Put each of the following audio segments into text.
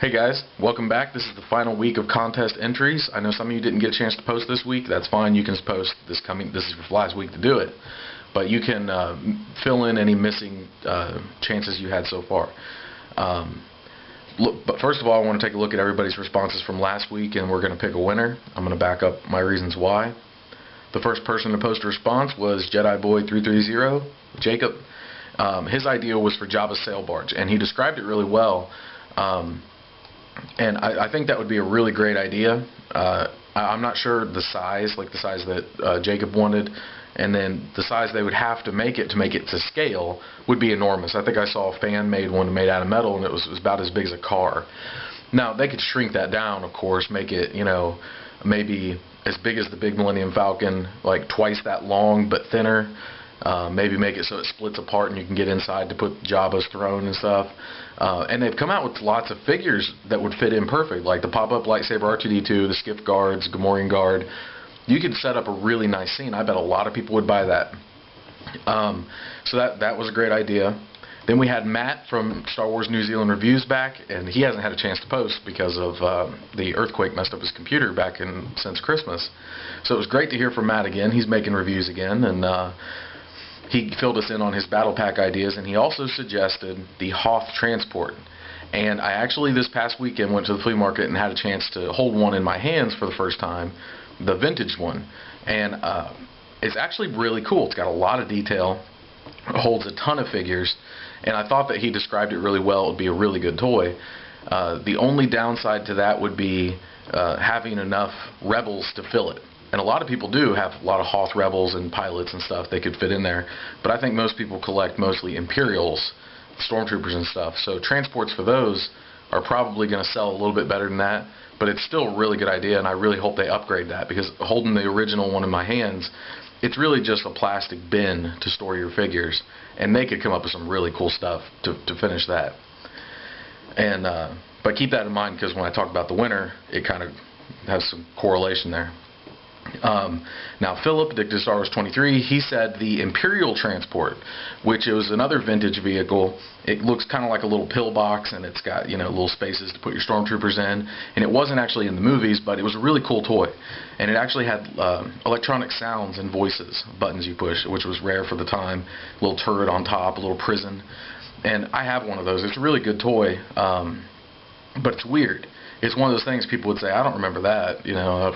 Hey guys, welcome back. This is the final week of contest entries. I know some of you didn't get a chance to post this week. That's fine. You can post this is your last week to do it. But you can fill in any missing chances you had so far. But first of all, I want to take a look at everybody's responses from last week, and we're going to pick a winner. I'm going to back up my reasons why. The first person to post a response was JediBoy330, Jacob. His idea was for Jabba's sail barge, and he described it really well. And I think that would be a really great idea. I'm not sure the size, like the size that Jacob wanted, and then the size they would have to make it to scale would be enormous. I think I saw a fan-made one made out of metal, and it was about as big as a car. Now, they could shrink that down, of course, make it, maybe as big as the big Millennium Falcon, like twice that long but thinner. Maybe make it so it splits apart and you can get inside to put Jabba's throne and stuff. And they've come out with lots of figures that would fit in perfect, like the pop-up lightsaber R2-D2, the skiff guards, Gamorrean guard. You could set up a really nice scene. I bet a lot of people would buy that. So that was a great idea. Then we had Matt from Star Wars New Zealand Reviews back, and he hasn't had a chance to post because of the earthquake messed up his computer back since Christmas. So it was great to hear from Matt again. He's making reviews again, and he filled us in on his battle pack ideas, and he also suggested the Hoth transport. And I actually this past weekend went to the flea market and had a chance to hold one in my hands for the first time, the vintage one. And it's actually really cool. It's got a lot of detail. It holds a ton of figures, and I thought that he described it really well. It would be a really good toy. The only downside to that would be having enough rebels to fill it. And a lot of people do have a lot of Hoth rebels and pilots and stuff they could fit in there. But I think most people collect mostly Imperials, stormtroopers and stuff. So transports for those are probably going to sell a little bit better than that. But it's still a really good idea, and I really hope they upgrade that, because holding the original one in my hands, it's really just a plastic bin to store your figures. And they could come up with some really cool stuff to finish that. And but keep that in mind, because when I talk about the winner, it kind of has some correlation there. Now Philip, Addicted Star Wars 23, he said the Imperial transport, which is another vintage vehicle. It looks kind of like a little pillbox, and it's got little spaces to put your stormtroopers in. And it wasn't actually in the movies, but it was a really cool toy. And it actually had electronic sounds and voices, buttons you push, which was rare for the time. A little turret on top, a little prison. And I have one of those. It's a really good toy, but it's weird. It's one of those things people would say, I don't remember that,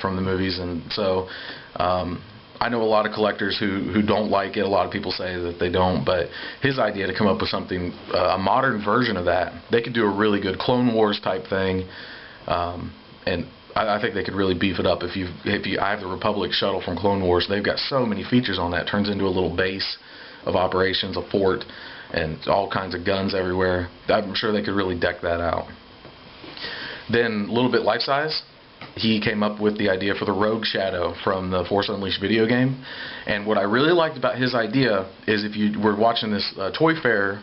from the movies. And so I know a lot of collectors who don't like it. A lot of people say that they don't. But his idea to come up with something, a modern version of that, they could do a really good Clone Wars type thing. And I think they could really beef it up. I have the Republic shuttle from Clone Wars. They've got so many features on that. It turns into a little base of operations, a fort, and all kinds of guns everywhere. I'm sure they could really deck that out. Then, a little bit life-size, he came up with the idea for the Rogue Shadow from the Force Unleashed video game. And what I really liked about his idea is, if you were watching this Toy Fair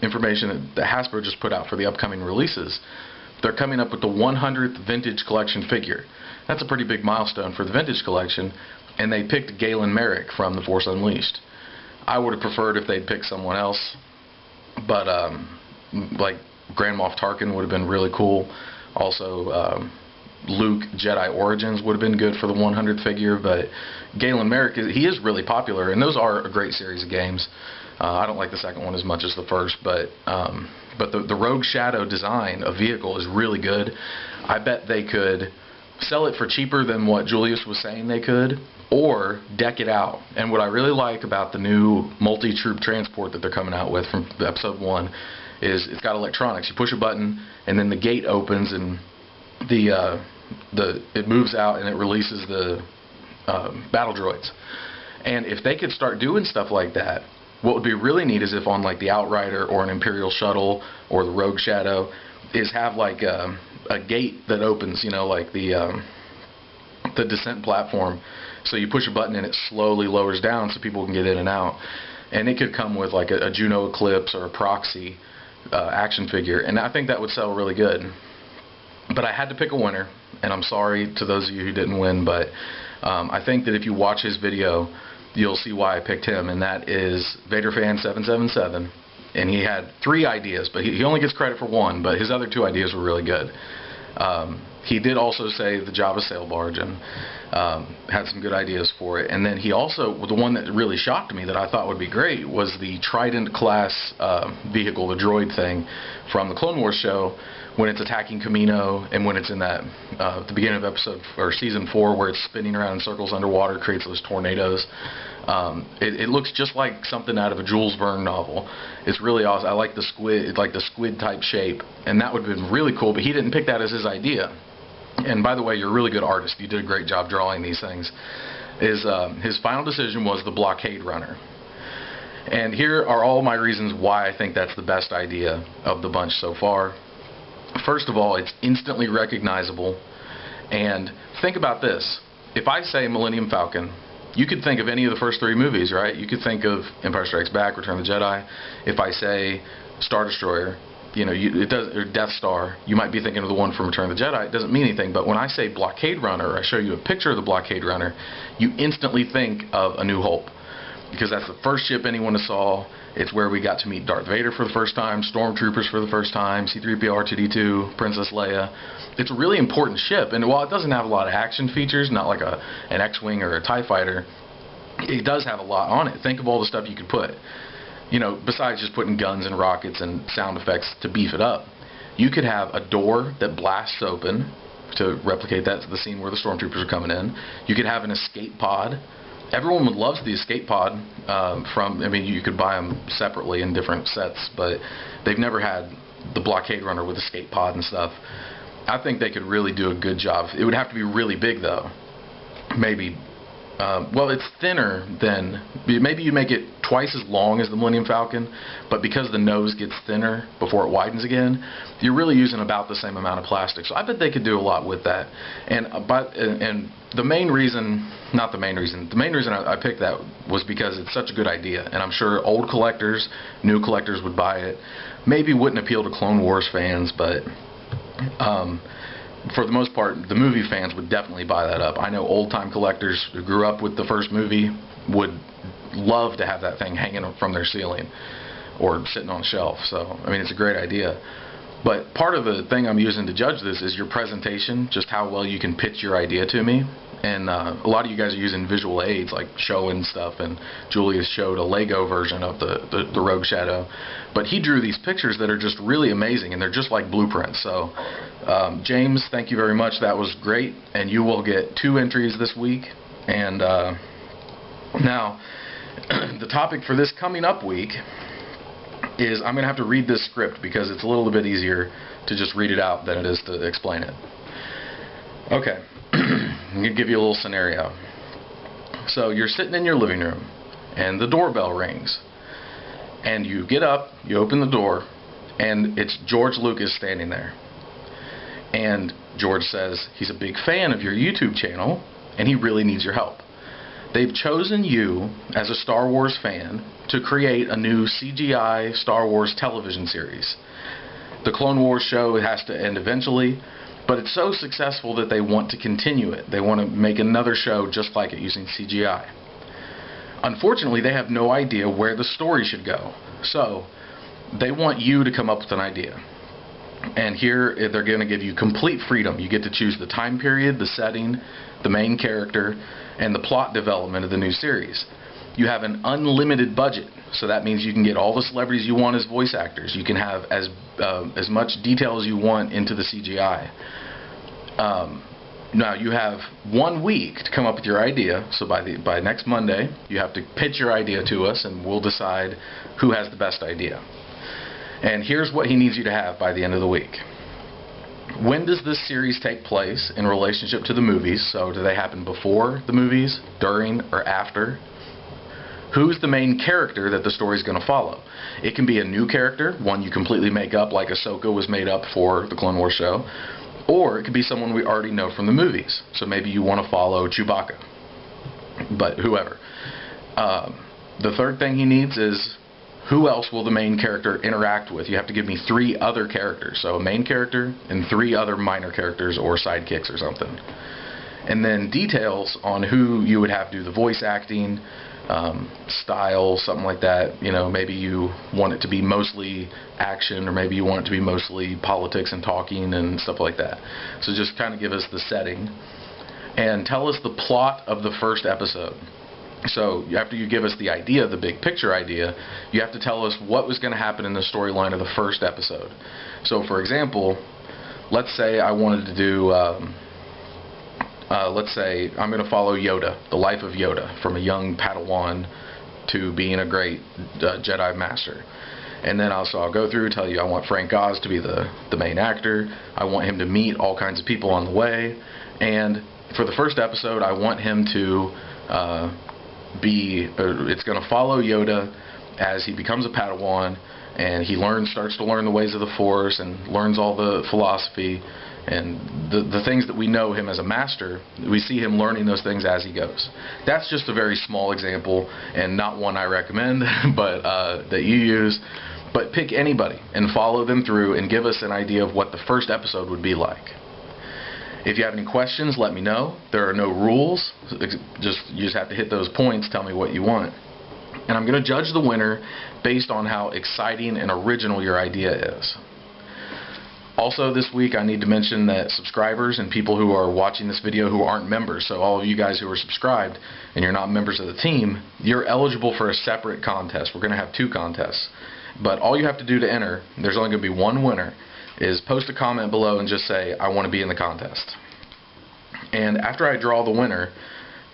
information that Hasbro just put out for the upcoming releases, they're coming up with the 100th vintage collection figure. That's a pretty big milestone for the vintage collection, and they picked Galen Merrick from the Force Unleashed. I would have preferred if they'd picked someone else, but like Grand Moff Tarkin would have been really cool. Also, Luke Jedi Origins would have been good for the 100th figure, but Galen Merrick, he is really popular, and those are a great series of games. I don't like the second one as much as the first, but the Rogue Shadow design of vehicle is really good. I bet they could sell it for cheaper than what Julius was saying they could, or deck it out. And what I really like about the new multi-troop transport that they're coming out with from Episode 1 is it's got electronics. You push a button, and then the gate opens, and it moves out, and it releases the battle droids. And if they could start doing stuff like that, what would be really neat is if on like the Outrider or an Imperial shuttle or the Rogue Shadow is have like a gate that opens, like the descent platform. So you push a button and it slowly lowers down so people can get in and out. And it could come with like a Juno Eclipse or a Proxy action figure, and I think that would sell really good. But I had to pick a winner, and I'm sorry to those of you who didn't win, but I think that if you watch his video, you'll see why I picked him, and that is VaderFan777. and he had 3 ideas, but he only gets credit for 1, but his other 2 ideas were really good. He did also say the Java sail barge, and had some good ideas for it. And then he also, the one that really shocked me that I thought would be great was the Trident class vehicle, the droid thing from the Clone Wars show, when it's attacking Kamino, and when it's in that the beginning of episode or season 4 where it's spinning around in circles underwater, creates those tornadoes. It looks just like something out of a Jules Verne novel. It's really awesome. I like the squid type shape, and that would have been really cool, but he didn't pick that as his idea. And by the way, you're a really good artist. You did a great job drawing these things. His final decision was the blockade runner. And here are all my reasons why I think that's the best idea of the bunch so far. First of all, it's instantly recognizable. And think about this. If I say Millennium Falcon, you could think of any of the first 3 movies, right? You could think of Empire Strikes Back, Return of the Jedi. If I say Star Destroyer, you know, or Death Star, you might be thinking of the one from Return of the Jedi. It doesn't mean anything. But when I say Blockade Runner, or I show you a picture of the Blockade Runner, you instantly think of A New Hope, because that's the first ship anyone saw. It's where we got to meet Darth Vader for the first time, Stormtroopers for the first time, C-3PO, R2-D2, Princess Leia. It's a really important ship, and while it doesn't have a lot of action features, not like an X-Wing or a TIE Fighter, it does have a lot on it. Think of all the stuff you could put. You know, besides just putting guns and rockets and sound effects to beef it up. You could have a door that blasts open to replicate that, the scene where the Stormtroopers are coming in. You could have an escape pod. Everyone loves the escape pod I mean, you could buy them separately in different sets, but they've never had the Blockade Runner with escape pod and stuff. I think they could really do a good job. It would have to be really big, though. Maybe, well, it's thinner than, maybe you make it twice as long as the Millennium Falcon, but because the nose gets thinner before it widens again, you're really using about the same amount of plastic. So I bet they could do a lot with that. And the main reason, not the main reason, the main reason I picked that was because it's such a good idea, and I'm sure old collectors, new collectors would buy it. Maybe wouldn't appeal to Clone Wars fans, but for the most part, the movie fans would definitely buy that up. I know old-time collectors who grew up with the first movie would love to have that thing hanging from their ceiling or sitting on a shelf. So, I mean, it's a great idea. But part of the thing I'm using to judge this is your presentation, just how well you can pitch your idea to me. And a lot of you guys are using visual aids like showing stuff, and Julius showed a Lego version of the Rogue Shadow. But he drew these pictures that are just really amazing, and they're just like blueprints. So, James, thank you very much. That was great. And you will get 2 entries this week. And now, the topic for this coming up week is I'm going to have to read this script because it's a little bit easier to just read it out than it is to explain it. Okay. I'm going to give you a little scenario. So you're sitting in your living room and the doorbell rings, and you get up, you open the door, and it's George Lucas standing there. And George says he's a big fan of your YouTube channel and he really needs your help. They've chosen you as a Star Wars fan to create a new CGI Star Wars television series. The Clone Wars show has to end eventually, but it's so successful that they want to continue it. They want to make another show just like it using CGI. Unfortunately, they have no idea where the story should go. So, they want you to come up with an idea. And here, they're going to give you complete freedom. You get to choose the time period, the setting, the main character, and the plot development of the new series. You have an unlimited budget, so that means you can get all the celebrities you want as voice actors. You can have as much detail as you want into the CGI. Now you have 1 week to come up with your idea. So by next Monday, you have to pitch your idea to us, and we'll decide who has the best idea. And here's what he needs you to have by the end of the week. When does this series take place in relationship to the movies? So do they happen before the movies, during, or after? Who's the main character that the story is going to follow? It can be a new character, one you completely make up like Ahsoka was made up for the Clone Wars show, or it could be someone we already know from the movies. So maybe you want to follow Chewbacca, but whoever. The third thing he needs is who else will the main character interact with? You have to give me 3 other characters. So a main character and 3 other minor characters or sidekicks or something. and then details on who you would have do the voice acting, style, something like that. You know, maybe you want it to be mostly action, or maybe you want it to be mostly politics and talking and stuff like that. So just kind of give us the setting and tell us the plot of the first episode. So after you give us the idea, the big picture idea, you have to tell us what was going to happen in the storyline of the first episode. So for example, let's say I wanted to do, let's say I'm going to follow Yoda, the life of Yoda, from a young Padawan to being a great Jedi Master. And then also I'll go through, tell you I want Frank Oz to be the main actor. I want him to meet all kinds of people on the way. And for the first episode, I want him to it's going to follow Yoda as he becomes a Padawan, and he starts to learn the ways of the Force and learns all the philosophy and the things that we know him as a master. We see him learning those things as he goes. That's just a very small example and not one I recommend, but that you use. But pick anybody and follow them through and give us an idea of what the first episode would be like. If you have any questions, let me know. There are no rules. You just have to hit those points, tell me what you want. And I'm going to judge the winner based on how exciting and original your idea is. Also this week I need to mention that subscribers and people who are watching this video who aren't members, so all of you guys who are subscribed and you're not members of the team, you're eligible for a separate contest. We're going to have 2 contests. But all you have to do to enter, there's only going to be one winner, is post a comment below and just say, I want to be in the contest. And after I draw the winner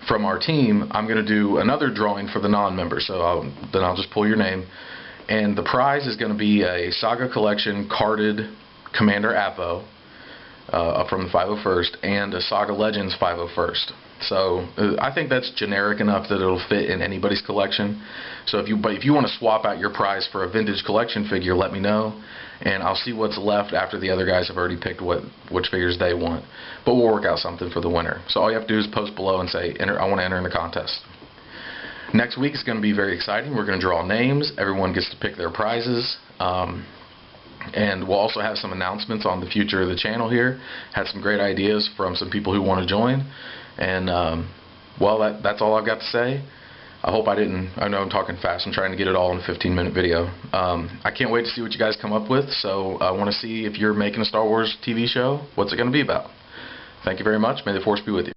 from our team, I'm going to do another drawing for the non-members. So I'll just pull your name. And the prize is going to be a Saga Collection carded Commander Appo from the 501st and a Saga Legends 501st. So I think that's generic enough that it'll fit in anybody's collection. So if you want to swap out your prize for a vintage collection figure, let me know, and I'll see what's left after the other guys have already picked which figures they want. But we'll work out something for the winner. So all you have to do is post below and say, I want to enter in the contest. Next week is going to be very exciting. We're going to draw names. Everyone gets to pick their prizes. And we'll also have some announcements on the future of the channel here. Had some great ideas from some people who want to join. And, well, that's all I've got to say. I hope I know I'm talking fast. I'm trying to get it all in a 15-minute video. I can't wait to see what you guys come up with. So I want to see if you're making a Star Wars TV show. What's it going to be about? Thank you very much. May the Force be with you.